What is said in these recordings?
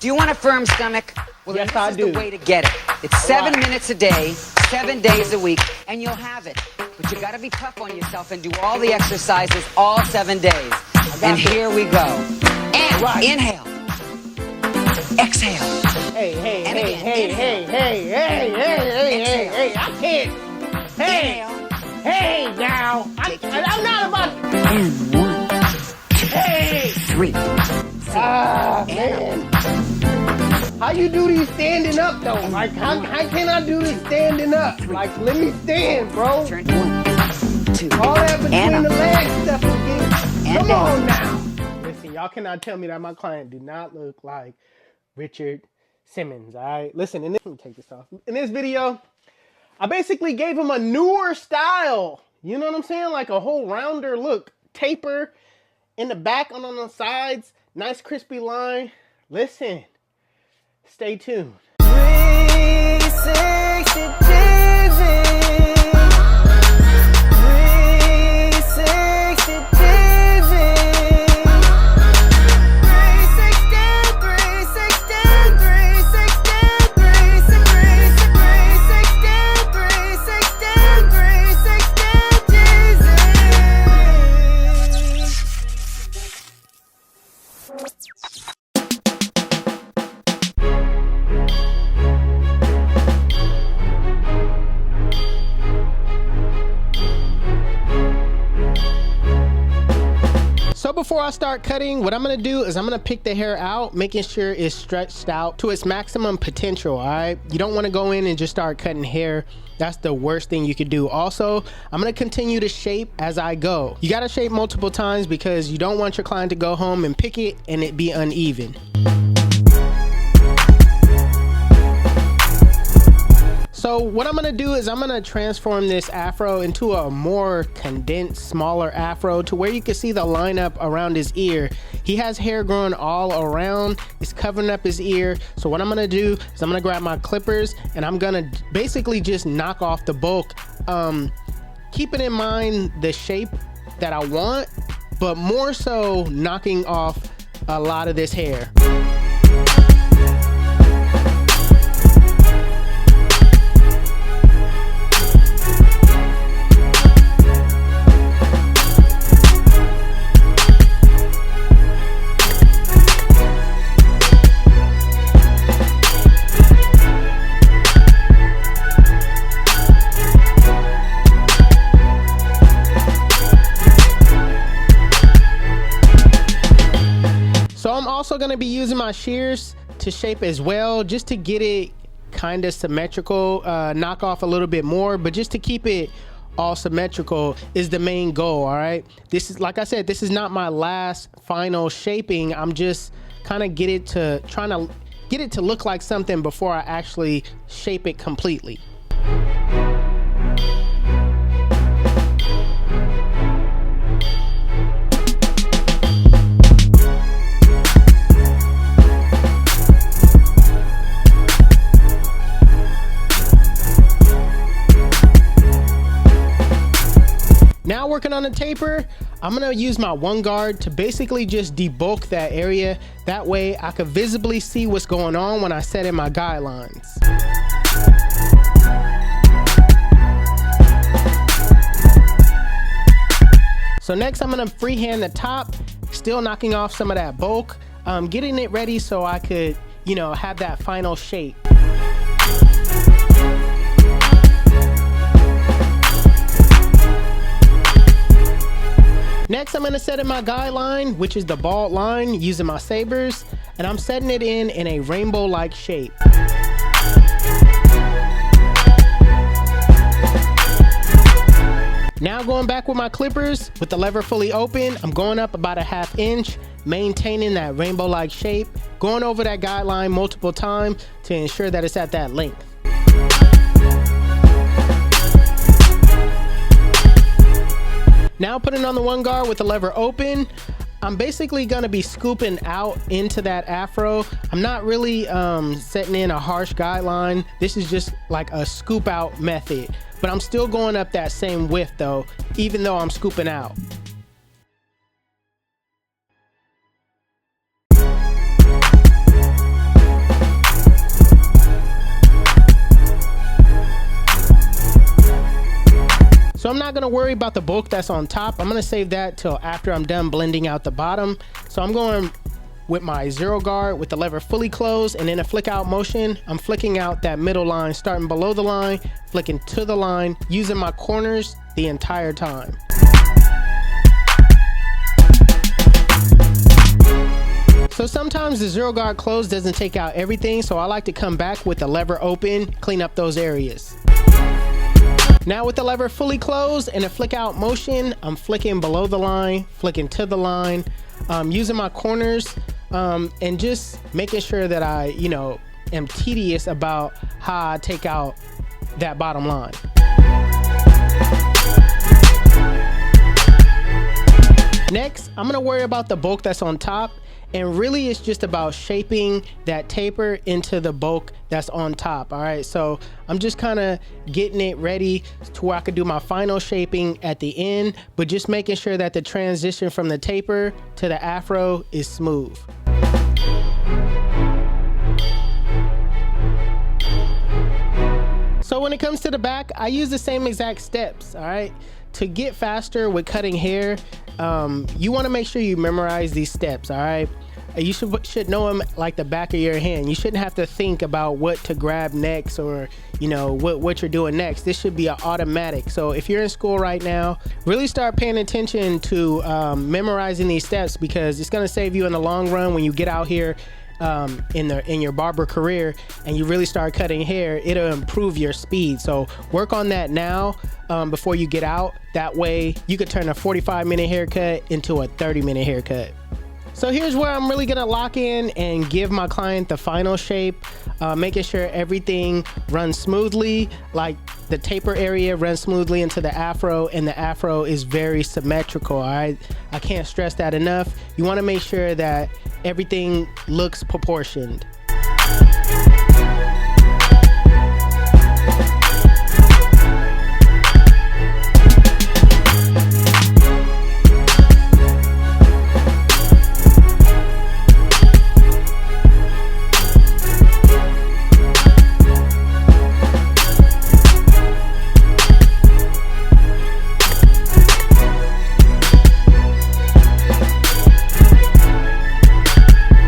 Do you want a firm stomach? Well, Yes, this I is do. the way to get it. It's 7 minutes a day, 7 days a week, and you'll have it. But you gotta be tough on yourself and do all the exercises all 7 days. And here we go. And inhale. Exhale. Hey, And again, inhale. hey, I can't. Hey, now. I'm not about to. And 1, 2, Hey. 3, 4. Man. How you do these standing up though? Like, how can I do this standing up? Like, let me stand, bro. Turn 1, 2, All that between and the up. leg stuff again. And Come down. on now. Listen, y'all cannot tell me that my client do not look like Richard Simmons, all right? Listen, let me take this off. In this video, I basically gave him a newer style. You know what I'm saying? Like a whole rounder look. Taper in the back and on the sides. Nice crispy line. Listen, stay tuned. 360 TV. 360 TV. 360. So before I start cutting, what I'm gonna do is I'm gonna pick the hair out, making sure it's stretched out to its maximum potential, all right? You don't wanna go in and just start cutting hair. That's the worst thing you could do. Also, I'm gonna continue to shape as I go. You gotta shape multiple times because you don't want your client to go home and pick it and it be uneven. So what I'm gonna do is I'm gonna transform this afro into a more condensed, smaller afro to where you can see the lineup around his ear. He has hair growing all around. It's covering up his ear. So what I'm gonna do is I'm gonna grab my clippers and I'm gonna basically just knock off the bulk. Keeping in mind the shape that I want, but more so knocking off a lot of this hair. So I'm also going to be using my shears to shape as well, just to get it kind of symmetrical, knock off a little bit more, but just to keep it all symmetrical is the main goal. All right, this is, like I said, this is not my last final shaping. I'm just kind of trying to get it to look like something before I actually shape it completely. Now working on the taper, I'm gonna use my 1 guard to basically just debulk that area. That way I could visibly see what's going on when I set in my guidelines. So next I'm gonna freehand the top, still knocking off some of that bulk, getting it ready so I could, you know, have that final shape. Next, I'm gonna set in my guideline, which is the bald line, using my sabers, and I'm setting it in a rainbow-like shape. Now going back with my clippers, with the lever fully open, I'm going up about a ½ inch, maintaining that rainbow-like shape, going over that guideline multiple times to ensure that it's at that length. Now putting on the 1 guard with the lever open, I'm basically gonna be scooping out into that afro. I'm not really setting in a harsh guideline. This is just like a scoop out method, but I'm still going up that same width though, even though I'm scooping out. So I'm not gonna worry about the bulk that's on top. I'm gonna save that till after I'm done blending out the bottom. So I'm going with my 0 guard with the lever fully closed, and in a flick out motion, I'm flicking out that middle line, starting below the line, flicking to the line, using my corners the entire time. So sometimes the 0 guard closed doesn't take out everything, so I like to come back with the lever open, clean up those areas. Now with the lever fully closed and a flick out motion, I'm flicking below the line, flicking to the line, using my corners, and just making sure that I, am tedious about how I take out that bottom line. Next, I'm gonna worry about the bulk that's on top, and really it's just about shaping that taper into the bulk that's on top. All right, so I'm just kind of getting it ready to where I could do my final shaping at the end, but just making sure that the transition from the taper to the afro is smooth. So when it comes to the back, I use the same exact steps. All right, to get faster with cutting hair, you want to make sure you memorize these steps. All right, you should know them like the back of your hand. You shouldn't have to think about what to grab next, or what you're doing next. This should be an automatic. So if you're in school right now, really start paying attention to memorizing these steps, because it's going to save you in the long run when you get out here in your barber career and you really start cutting hair. It'll improve your speed. So work on that now before you get out. That way you could turn a 45-minute haircut into a 30-minute haircut. So here's where I'm really gonna lock in and give my client the final shape, making sure everything runs smoothly, like the taper area runs smoothly into the afro, and the afro is very symmetrical. All right, I can't stress that enough. You want to make sure that everything looks proportioned.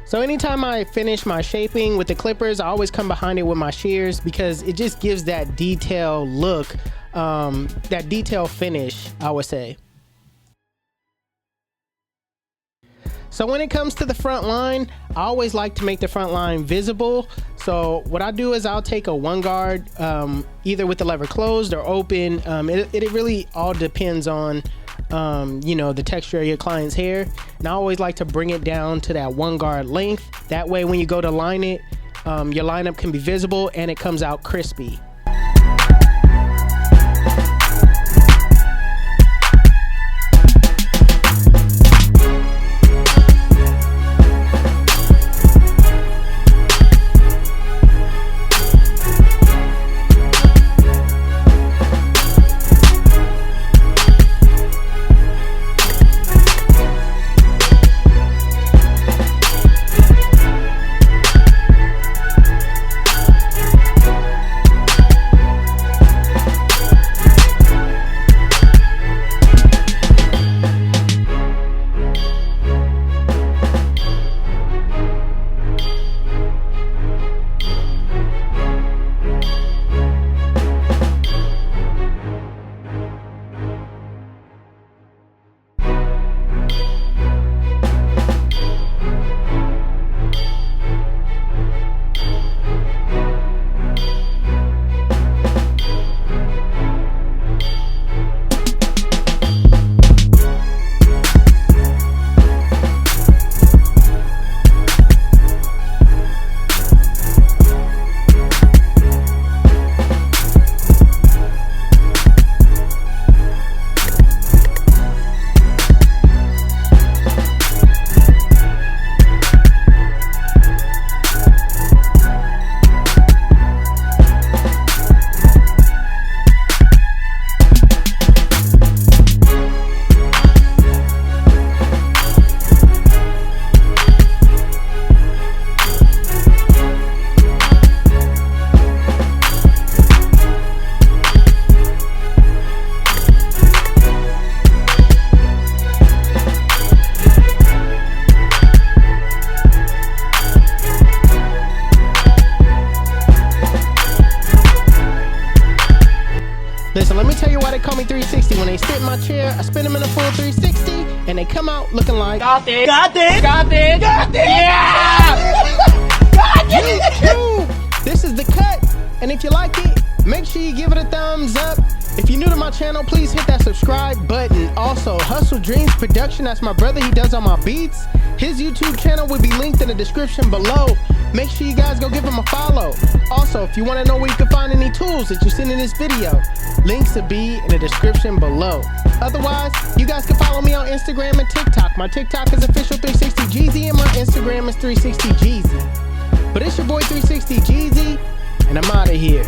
So anytime I finish my shaping with the clippers, I always come behind it with my shears, because it just gives that detailed look, that detailed finish, I would say. So when it comes to the front line, I always like to make the front line visible. So what I do is I'll take a 1 guard, either with the lever closed or open. It really all depends on the texture of your client's hair. And I always like to bring it down to that 1 guard length. That way when you go to line it, your lineup can be visible and it comes out crispy. fit in my chair, I spin them in a full 360, and they come out looking like Got it! Got it! Got it! Got it! Yeah! Got it! YouTube. This is the cut, and if you like it, make sure you give it a thumbs up. If you're new to my channel, please hit that subscribe button. Also, Hustle Dreams Production, that's my brother, he does all my beats. His YouTube channel will be linked in the description below. Make sure you guys go give him a follow. Also, if you want to know where you can find any tools that you seen in this video, links will be in the description below. Otherwise, you guys can follow me on Instagram and TikTok. My TikTok is official360Jeezy and my Instagram is 360Jeezy. But it's your boy 360Jeezy, and I'm out of here.